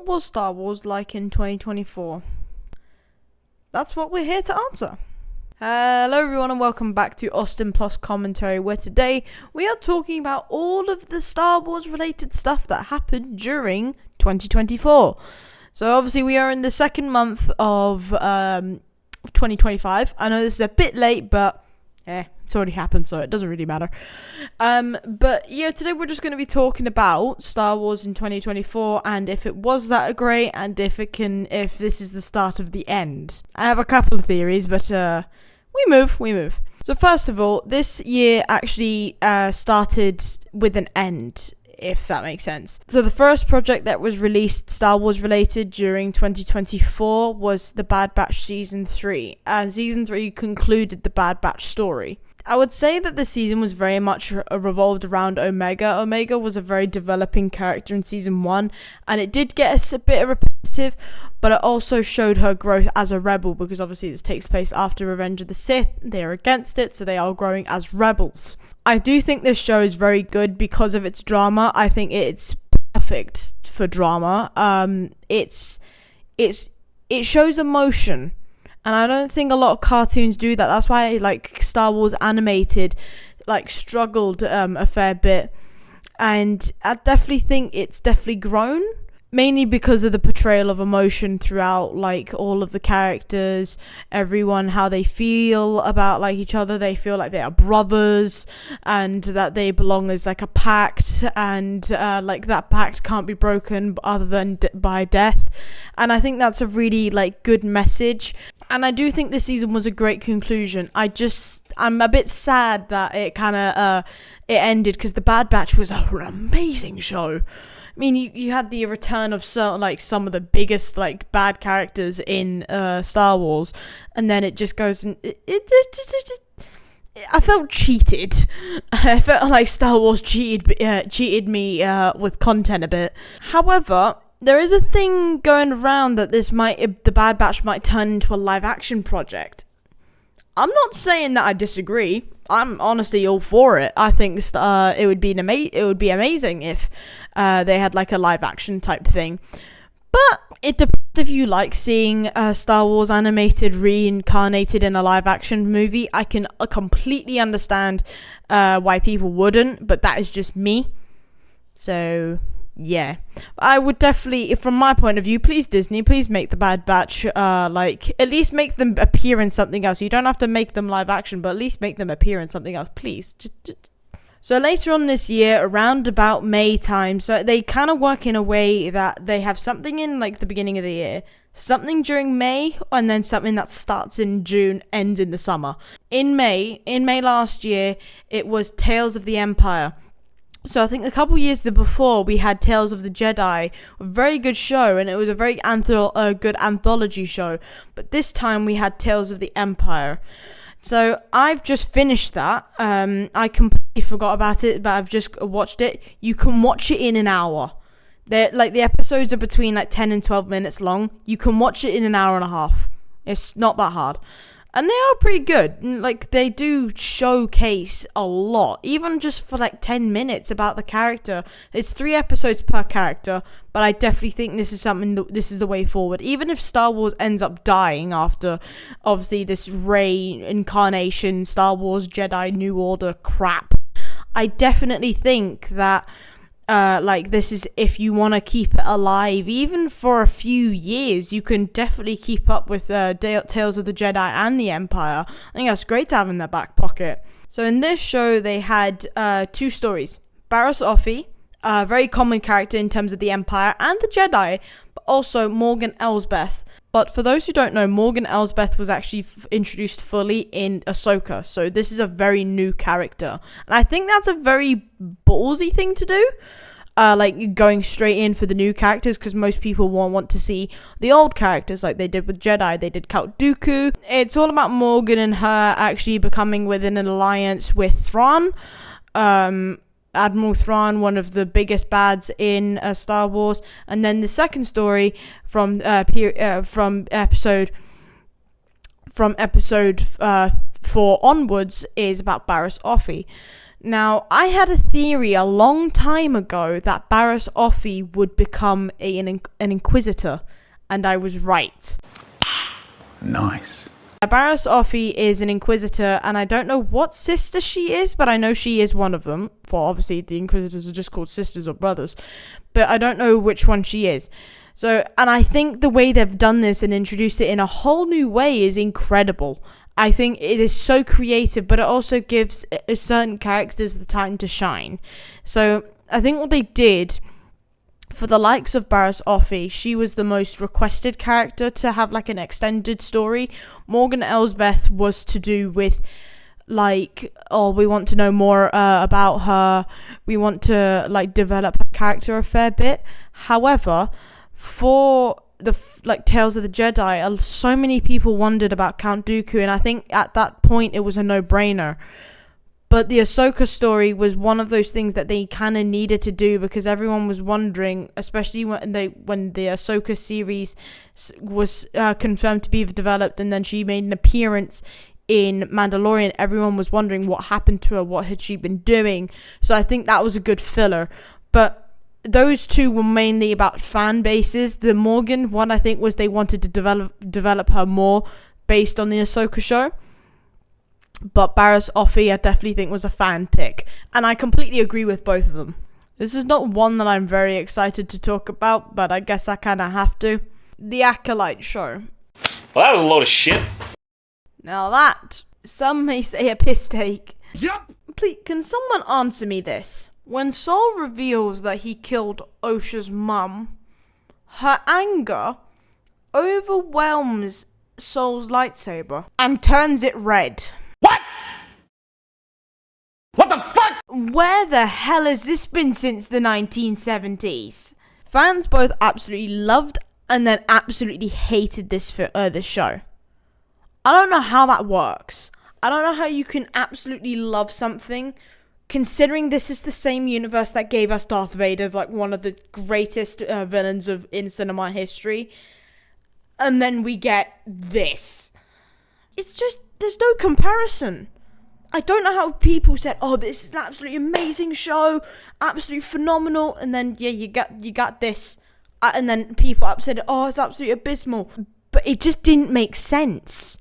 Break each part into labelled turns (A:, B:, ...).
A: was Star Wars like in 2024? That's what we're here to answer. Hello everyone and welcome back to AustinPlus commentary, where today we are talking about all of the Star Wars related stuff that happened during 2024. So obviously we are in the second month of 2025. I know this is a bit late, but it's already happened, so it doesn't really matter. But yeah, today we're just going to be talking about Star Wars in 2024 and if it was that great and if this is the start of the end. I have a couple of theories, but we move. So first of all, this year actually started with an end, if that makes sense. So the first project that was released Star Wars related during 2024 was The Bad Batch Season 3. And Season 3 concluded the Bad Batch story. I would say that the season was very much revolved around Omega. Omega was a very developing character in Season 1, and it did get us a bit repetitive, but it also showed her growth as a rebel, because obviously this takes place after Revenge of the Sith. They are against it, so they are growing as rebels. I do think this show is very good because of its drama. I think it's perfect for drama. It shows emotion. And I don't think a lot of cartoons do that. That's why like Star Wars animated struggled a fair bit. And I definitely think it's definitely grown. Mainly because of the portrayal of emotion throughout all of the characters, everyone, how they feel about each other. They feel like they are brothers and that they belong as a pact, and that pact can't be broken other than by death. And I think that's a really good message. And I do think this season was a great conclusion. I'm a bit sad that it it ended, because The Bad Batch was an amazing show. I mean, you had the return of some of the biggest bad characters in Star Wars, and then it just goes and I felt cheated. I felt like Star Wars cheated me with content a bit. However, there is a thing going around that the Bad Batch might turn into a live action project. I'm not saying that I disagree. I'm honestly all for it. I think it would be amazing if they had a live action type thing. But it depends if you like seeing Star Wars animated reincarnated in a live action movie. I can completely understand why people wouldn't, but that is just me. So yeah, I would definitely, from my point of view, please Disney, please make the Bad Batch, at least make them appear in something else. You don't have to make them live action, but at least make them appear in something else, please. So later on this year, around about May time, so they kind of work in a way that they have something in the beginning of the year, something during May, and then something that starts in June, ends in the summer. In May last year, it was Tales of the Empire. So I think a couple years before, we had Tales of the Jedi, a very good show, and it was a very good anthology show. But this time we had Tales of the Empire. So I've just finished that. I completely forgot about it, but I've just watched it. You can watch it in an hour. The episodes are between 10 and 12 minutes long. You can watch it in an hour and a half. It's not that hard. And they are pretty good. They do showcase a lot, even just for 10 minutes about the character. It's 3 episodes per character, but I definitely think this is this is the way forward. Even if Star Wars ends up dying after, obviously, this Rey incarnation, Star Wars Jedi New Order crap, I definitely think that this is, if you want to keep it alive, even for a few years, you can definitely keep up with Tales of the Jedi and the Empire. I think that's great to have in their back pocket. So in this show, they had 2 stories. Barriss Offee, a very common character in terms of the Empire and the Jedi, but also Morgan Elsbeth. But for those who don't know, Morgan Elsbeth was actually introduced fully in Ahsoka. So this is a very new character. And I think that's a very ballsy thing to do. Going straight in for the new characters, because most people won't want to see the old characters like they did with Jedi. They did Count Dooku. It's all about Morgan and her actually becoming within an alliance with Thrawn. Admiral Thrawn, one of the biggest bads in Star Wars. And then the second story from episode 4 onwards is about Barriss Offee. Now, I had a theory a long time ago that Barriss Offee would become an Inquisitor, and I was right.
B: Nice.
A: Barriss Offee is an Inquisitor, and I don't know what sister she is, but I know she is one of them. Well, obviously, the Inquisitors are just called sisters or brothers, but I don't know which one she is. So, and I think the way they've done this and introduced it in a whole new way is incredible. I think it is so creative, but it also gives certain characters the time to shine. So, I think what they did for the likes of Barriss Offee, she was the most requested character to have like an extended story. Morgan Elsbeth was to do with like, oh, we want to know more about her. We want to like develop her character a fair bit. However, for the Tales of the Jedi, so many people wondered about Count Dooku, and I think at that point it was a no-brainer. But the Ahsoka story was one of those things that they kind of needed to do because everyone was wondering, especially when the Ahsoka series was confirmed to be developed, and then she made an appearance in Mandalorian. Everyone was wondering what happened to her, what had she been doing. So I think that was a good filler. But those two were mainly about fan bases. The Morgan one, I think, was they wanted to develop her more based on the Ahsoka show. But Barriss Offee, I definitely think, was a fan pick. And I completely agree with both of them. This is not one that I'm very excited to talk about, but I guess I kind of have to. The Acolyte show.
C: Well, that was a load of shit.
A: Now that, some may say a piss take.
B: Yep.
A: Please, can someone answer me this? When Saul reveals that he killed Osha's mum, her anger overwhelms Saul's lightsaber and turns it red.
C: What? What the fuck?
A: Where the hell has this been since the 1970s? Fans both absolutely loved and then absolutely hated this show. I don't know how that works. I don't know how you can absolutely love something, considering this is the same universe that gave us Darth Vader, like one of the greatest villains in cinema history, and then we get this. It's just, there's no comparison. I don't know how people said, oh, this is an absolutely amazing show, absolutely phenomenal, and then, yeah, you got this, and then people said, oh, it's absolutely abysmal, but it just didn't make sense.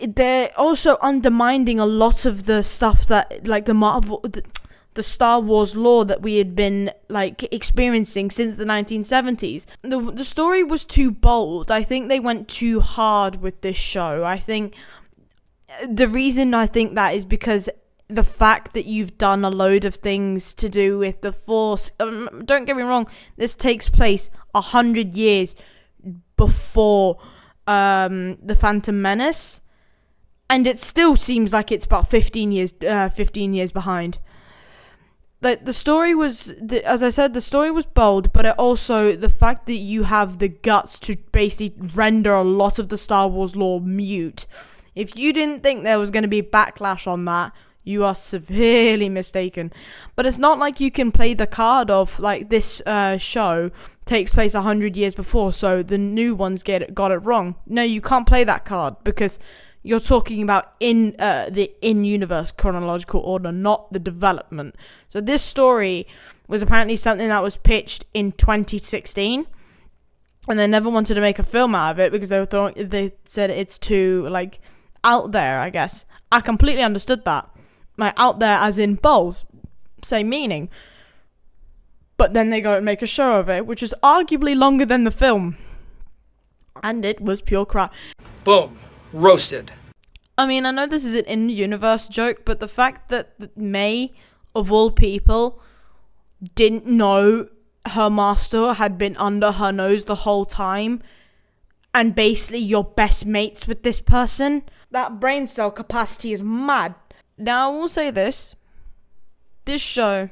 A: They're also undermining a lot of the stuff that, like, the Star Wars lore that we had been, like, experiencing since the 1970s. The story was too bold. I think they went too hard with this show. I think the reason I think that is because the fact that you've done a load of things to do with the Force. Don't get me wrong, this takes place 100 years before the Phantom Menace, and it still seems like it's about 15 years behind. The story was, as I said, the story was bold, but it also, the fact that you have the guts to basically render a lot of the Star Wars lore mute. If you didn't think there was going to be backlash on that, you are severely mistaken. But it's not like you can play the card of, like, this show takes place 100 years before, so the new ones got it wrong. No, you can't play that card, because you're talking about the in-universe chronological order, not the development. So this story was apparently something that was pitched in 2016, and they never wanted to make a film out of it because they said it's too, like, out there, I guess. I completely understood that. Like, out there as in bold, same meaning. But then they go and make a show of it, which is arguably longer than the film. And it was pure crap.
D: Boom. Roasted.
A: I mean, I know this is an in-universe joke, but the fact that May, of all people, didn't know her master had been under her nose the whole time, and basically you're best mates with this person, that brain cell capacity is mad. Now, I will say this. This show,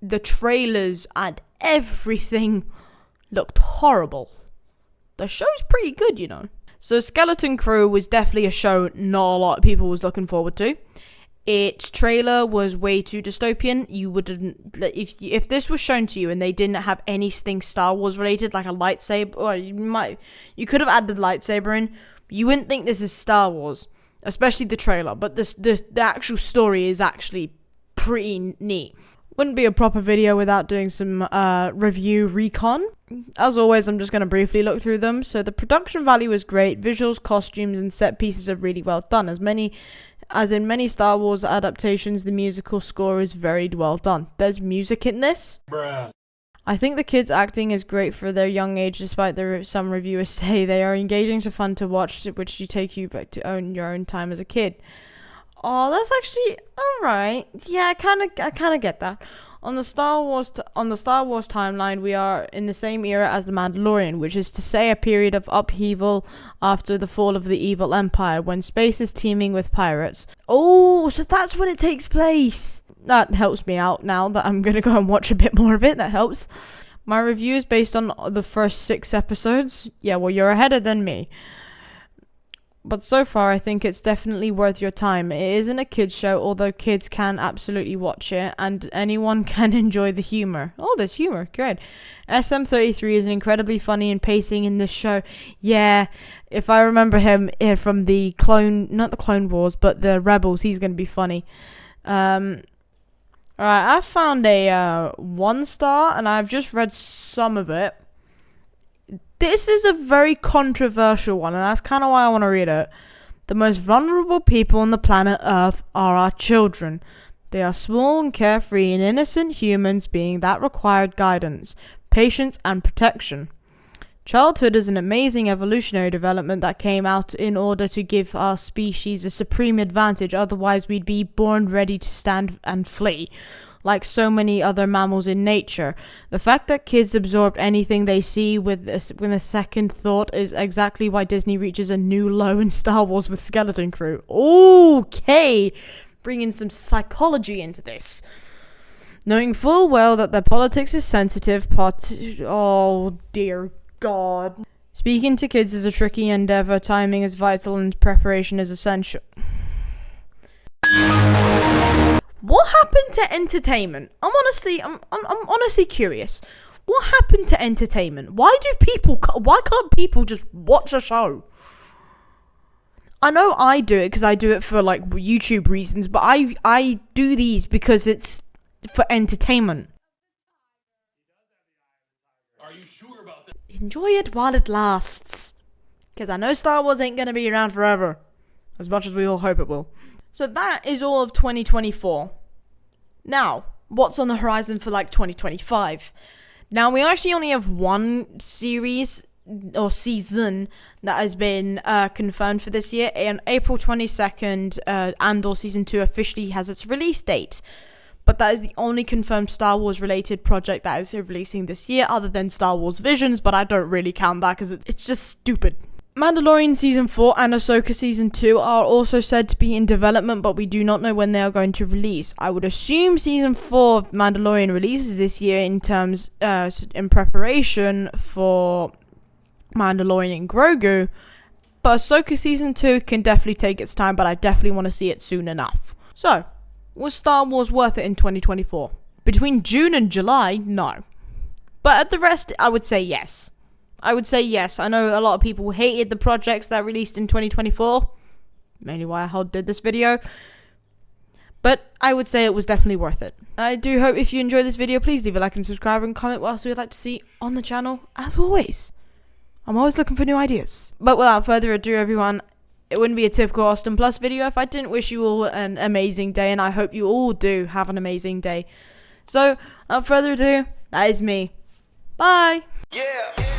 A: the trailers and everything looked horrible. The show's pretty good, you know. So Skeleton Crew was definitely a show not a lot of people was looking forward to. Its trailer was way too dystopian. You wouldn't, if this was shown to you and they didn't have anything Star Wars related, like a lightsaber, or you could have added the lightsaber in. You wouldn't think this is Star Wars. especially the trailer, but the actual story is actually pretty neat. Wouldn't be a proper video without doing some review recon. As always, I'm just going to briefly look through them. So the production value is great. Visuals, costumes, and set pieces are really well done. As in many Star Wars adaptations, the musical score is very well done. There's music in this.
B: Bruh.
A: I think the kids' acting is great for their young age, despite some reviewers say they are engaging to fun to watch, which you take you back to own your own time as a kid. Oh, that's actually alright. Yeah, I kind of get that. On the Star Wars timeline, we are in the same era as the Mandalorian, which is to say a period of upheaval after the fall of the evil empire, when space is teeming with pirates. Oh, so that's when it takes place. That helps me out now that I'm gonna go and watch a bit more of it. That helps. My review is based on the first 6 episodes. Yeah, well, you're ahead of than me. But so far, I think it's definitely worth your time. It isn't a kids show, although kids can absolutely watch it, and anyone can enjoy the humor. Oh, there's humor. Good. SM33 is incredibly funny and pacing in this show. Yeah, if I remember him from the not the Clone Wars, but the Rebels, he's going to be funny. Alright, I found a 1 star, and I've just read some of it. This is a very controversial one, and that's kind of why I want to read it. The most vulnerable people on the planet Earth are our children. They are small and carefree and innocent humans being that required guidance, patience, and protection. Childhood is an amazing evolutionary development that came out in order to give our species a supreme advantage, otherwise we'd be born ready to stand and flee. Like so many other mammals in nature. The fact that kids absorb anything they see with a second thought is exactly why Disney reaches a new low in Star Wars with Skeleton Crew. Okay, bringing some psychology into this. Knowing full well that their politics is sensitive, oh dear God. Speaking to kids is a tricky endeavor, timing is vital, and preparation is essential. What happened to entertainment? I'm honestly curious. What happened to entertainment? Why can't people just watch a show? I know I do it because I do it for like YouTube reasons, but I do these because it's for entertainment.
C: Are you sure about that?
A: Enjoy it while it lasts. Because I know Star Wars ain't going to be around forever. As much as we all hope it will. So that is all of 2024. Now, what's on the horizon for like 2025? Now, we actually only have one series or season that has been confirmed for this year. On April 22nd, Andor Season 2 officially has its release date. But that is the only confirmed Star Wars related project that is releasing this year, other than Star Wars Visions, but I don't really count that because it's just stupid. Mandalorian Season 4 and Ahsoka Season 2 are also said to be in development, but we do not know when they are going to release. I would assume Season 4 of Mandalorian releases this year in preparation for Mandalorian and Grogu, but Ahsoka Season 2 can definitely take its time, but I definitely want to see it soon enough. So, was Star Wars worth it in 2024? Between June and July, no. But at the rest, I would say yes. I know a lot of people hated the projects that released in 2024. Mainly why I did this video. But I would say it was definitely worth it. I do hope if you enjoyed this video, please leave a like and subscribe and comment what else you'd like to see on the channel. As always, I'm always looking for new ideas. But without further ado, everyone, it wouldn't be a typical AustinPlus video if I didn't wish you all an amazing day. And I hope you all do have an amazing day. So, without further ado, that is me. Bye.
E: Yeah.